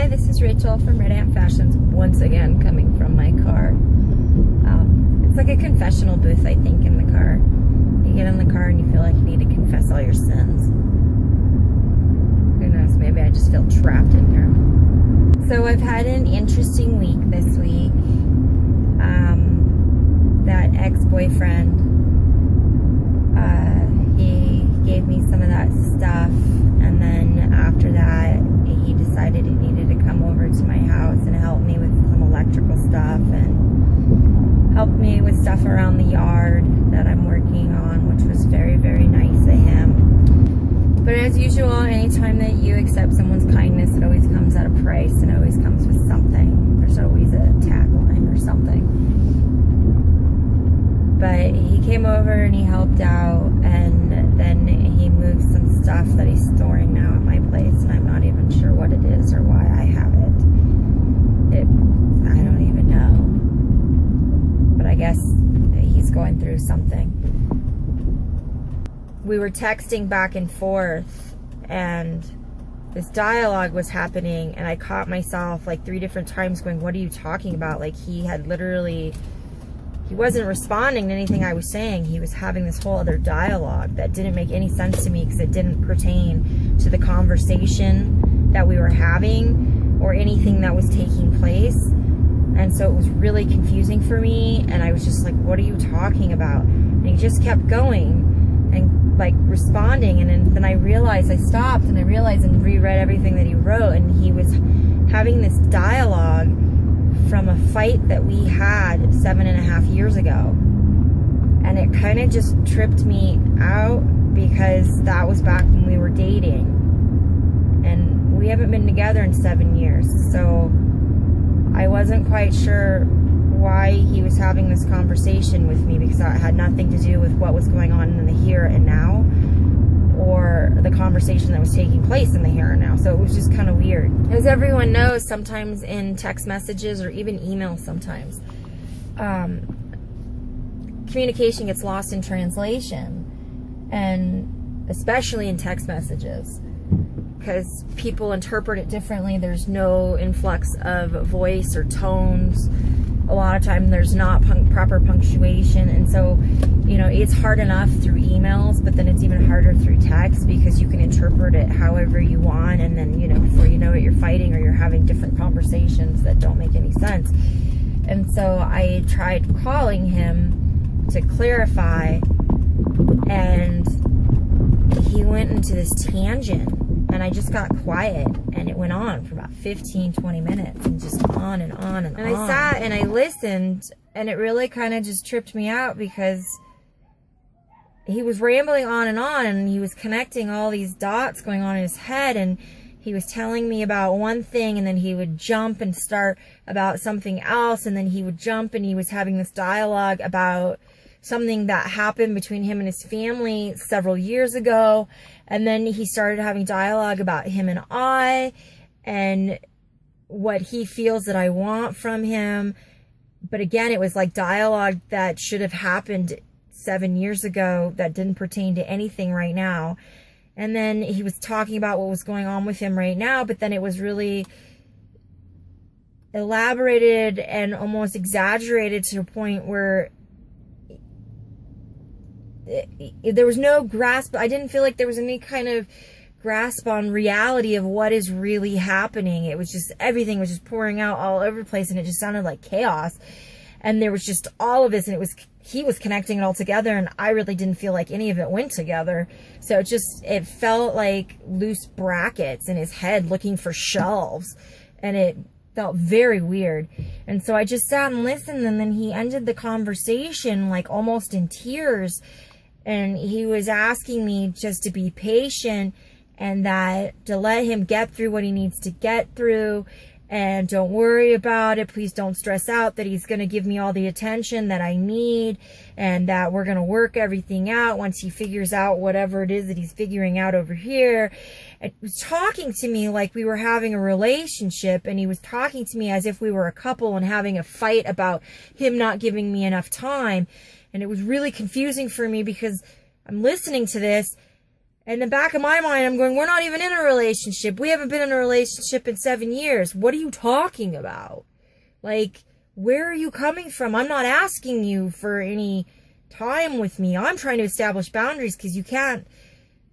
Hi, this is Rachel from RedAnt Fashions, once again coming from my car. It's like a confessional booth, I think, in the car. You get in the car and you feel like you need to confess all your sins. Who knows, maybe I just feel trapped in here. So I've had an interesting week this week. That ex-boyfriend, he gave me some of that stuff, and then after that, he decided he needed to come over to my house and help me with some electrical stuff and help me with stuff around the yard that I'm working on, which was very, very nice of him. But as usual, anytime that you accept someone's kindness, it always comes at a price, and it always comes with something. There's always a tagline or something. But he came over and he helped out, and then he moved some stuff that he's storing now at my place, and I'm not even sure what it is or why I have it. I don't even know. But I guess he's going through something. We were texting back and forth, and this dialogue was happening, and I caught myself like 3 different times going, what are you talking about? Like, he had literally... He wasn't responding to anything I was saying. He was having this whole other dialogue that didn't make any sense to me because it didn't pertain to the conversation that we were having or anything that was taking place. And so it was really confusing for me. And I was just like, what are you talking about? And he just kept going and like responding. And then I realized, I stopped and I realized and reread everything that he wrote. And he was having this dialogue from a fight that we had 7.5 years ago. And it kind of just tripped me out because that was back when we were dating. And we haven't been together in 7 years. So I wasn't quite sure why he was having this conversation with me, because that had nothing to do with what was going on in the here and now, or the conversation that was taking place in the here and now. So it was just kind of weird. As everyone knows, sometimes in text messages or even emails sometimes, communication gets lost in translation, and especially in text messages, because people interpret it differently. There's no influx of voice or tones. A lot of time there's not proper punctuation, and so, you know, it's hard enough through emails, but then it's even harder through text because you can interpret it however you want, and then, you know, before you know it, you're fighting or you're having different conversations that don't make any sense. And so I tried calling him to clarify, and he went into this tangent, and I just got quiet, and it went on for about 15-20 minutes, and just on and on and on. And I sat and I listened, and it really kind of just tripped me out because he was rambling on, and he was connecting all these dots going on in his head, and he was telling me about one thing, and then he would jump and start about something else, and then he would jump, and he was having this dialogue about something that happened between him and his family several years ago. And then he started having dialogue about him and I, and what he feels that I want from him. But again, it was like dialogue that should have happened 7 years ago that didn't pertain to anything right now. And then he was talking about what was going on with him right now, but then it was really elaborated and almost exaggerated to a point where there was no grasp. I didn't feel like there was any kind of grasp on reality of what is really happening. It was just, everything was just pouring out all over the place, and it just sounded like chaos. And there was just all of this, and he was connecting it all together, and I really didn't feel like any of it went together. So it felt like loose brackets in his head looking for shelves, and it felt very weird. And so I just sat and listened, and then he ended the conversation like almost in tears. And he was asking me just to be patient, and that to let him get through what he needs to get through, and don't worry about it. Please don't stress out, that he's going to give me all the attention that I need, and that we're going to work everything out once he figures out whatever it is that he's figuring out over here. And he was talking to me like we were having a relationship, and he was talking to me as if we were a couple and having a fight about him not giving me enough time. And it was really confusing for me because I'm listening to this, in the back of my mind, I'm going, we're not even in a relationship. We haven't been in a relationship in 7 years. What are you talking about? Like, where are you coming from? I'm not asking you for any time with me. I'm trying to establish boundaries because you can't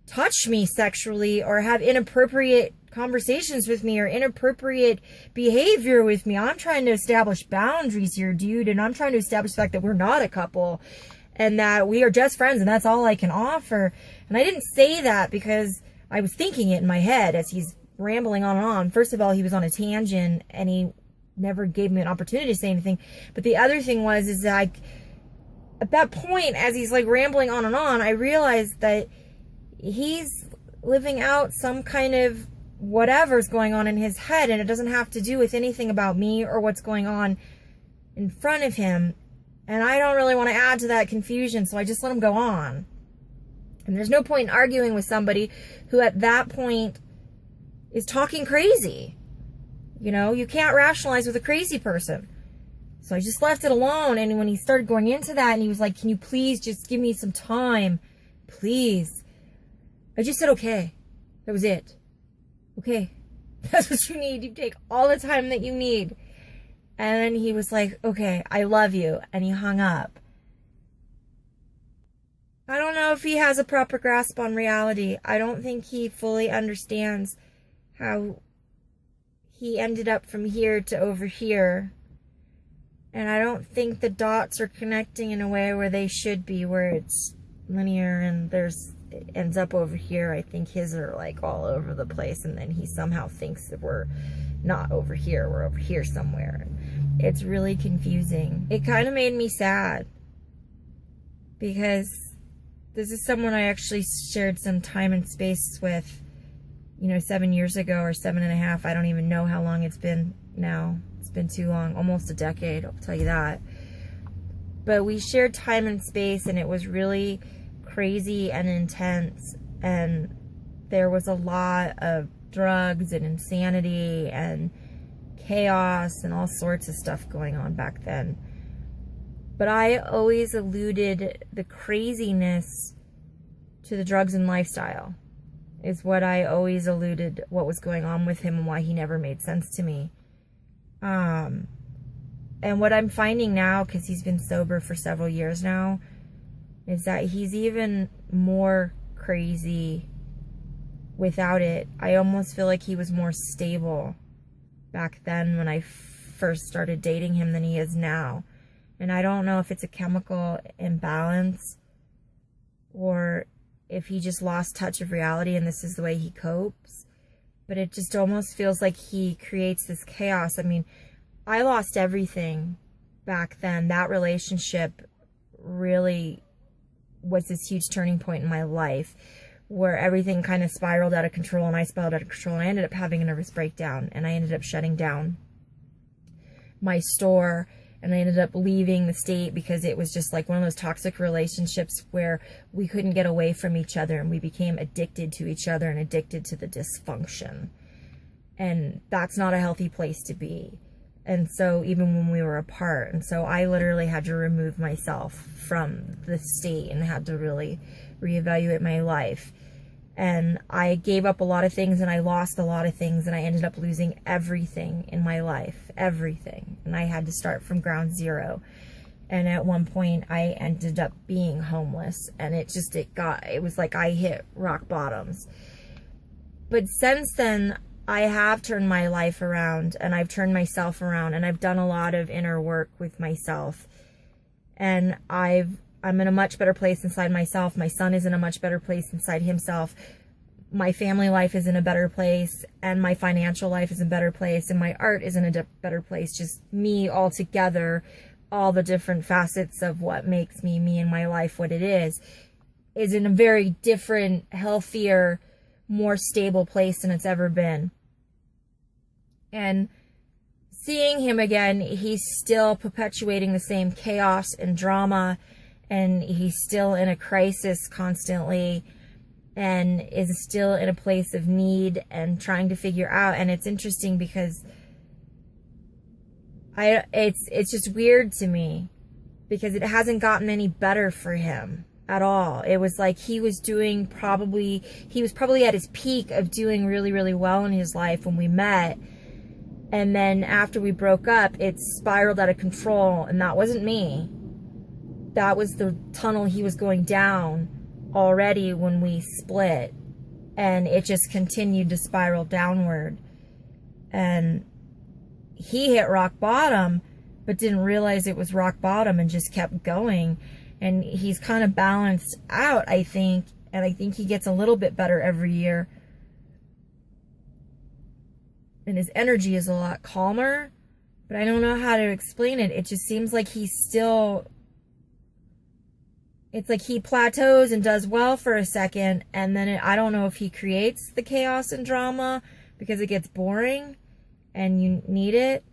touch me sexually or have inappropriate conversations with me or inappropriate behavior with me. I'm trying to establish boundaries here, dude. And I'm trying to establish the fact that we're not a couple and that we are just friends and that's all I can offer. And I didn't say that because I was thinking it in my head as he's rambling on and on. First of all, he was on a tangent and he never gave me an opportunity to say anything. But the other thing is that at that point, as he's like rambling on and on, I realized that he's living out some kind of whatever's going on in his head, and it doesn't have to do with anything about me or what's going on in front of him. And I don't really want to add to that confusion, so I just let him go on. And there's no point in arguing with somebody who at that point is talking crazy. You know, you can't rationalize with a crazy person. So I just left it alone. And when he started going into that and he was like, can you please just give me some time? Please. I just said, okay. That was it. Okay. That's what you need. You take all the time that you need. And then he was like, okay, I love you. And he hung up. I don't know if he has a proper grasp on reality. I don't think he fully understands how he ended up from here to over here. And I don't think the dots are connecting in a way where they should be, where it's linear and it ends up over here. I think his are like all over the place, and then he somehow thinks that we're not over here, we're over here somewhere. It's really confusing. It kind of made me sad because this is someone I actually shared some time and space with, 7 years ago or 7.5. I don't even know how long it's been now. It's been too long, almost a decade, I'll tell you that. But we shared time and space, and it was really crazy and intense, and there was a lot of drugs and insanity and chaos and all sorts of stuff going on back then. But I always alluded the craziness to the drugs and lifestyle is what I always alluded what was going on with him and why he never made sense to me. And what I'm finding now, because he's been sober for several years now, is that he's even more crazy without it. I almost feel like he was more stable back then when I first started dating him than he is now. And I don't know if it's a chemical imbalance or if he just lost touch of reality and this is the way he copes. But it just almost feels like he creates this chaos. I mean, I lost everything back then. That relationship really was this huge turning point in my life where everything kind of spiraled out of control and I spiraled out of control and I ended up having a nervous breakdown and I ended up shutting down my store and I ended up leaving the state because it was just like one of those toxic relationships where we couldn't get away from each other and we became addicted to each other and addicted to the dysfunction. And that's not a healthy place to be. And so even when we were apart, and so I literally had to remove myself from the state and had to really reevaluate my life. And I gave up a lot of things and I lost a lot of things and I ended up losing everything in my life, everything. And I had to start from ground zero. And at one point I ended up being homeless and it was like I hit rock bottoms. But since then, I have turned my life around and I've turned myself around and I've done a lot of inner work with myself. And I'm in a much better place inside myself. My son is in a much better place inside himself. My family life is in a better place and my financial life is in a better place and my art is in a better place. Just me all together, all the different facets of what makes me and my life what it is in a very different, healthier, more stable place than it's ever been. And seeing him again, he's still perpetuating the same chaos and drama, and he's still in a crisis constantly and is still in a place of need and trying to figure out. And it's interesting because it's just weird to me because it hasn't gotten any better for him. at all. It was like he was probably at his peak of doing really, really well in his life when we met. And then after we broke up, it spiraled out of control. And that wasn't me. That was the tunnel he was going down already when we split. And it just continued to spiral downward. And he hit rock bottom, but didn't realize it was rock bottom and just kept going. And he's kind of balanced out, I think. And I think he gets a little bit better every year. And his energy is a lot calmer. But I don't know how to explain it. It just seems like he's still... It's like he plateaus and does well for a second. And then I don't know if he creates the chaos and drama because it gets boring and you need it.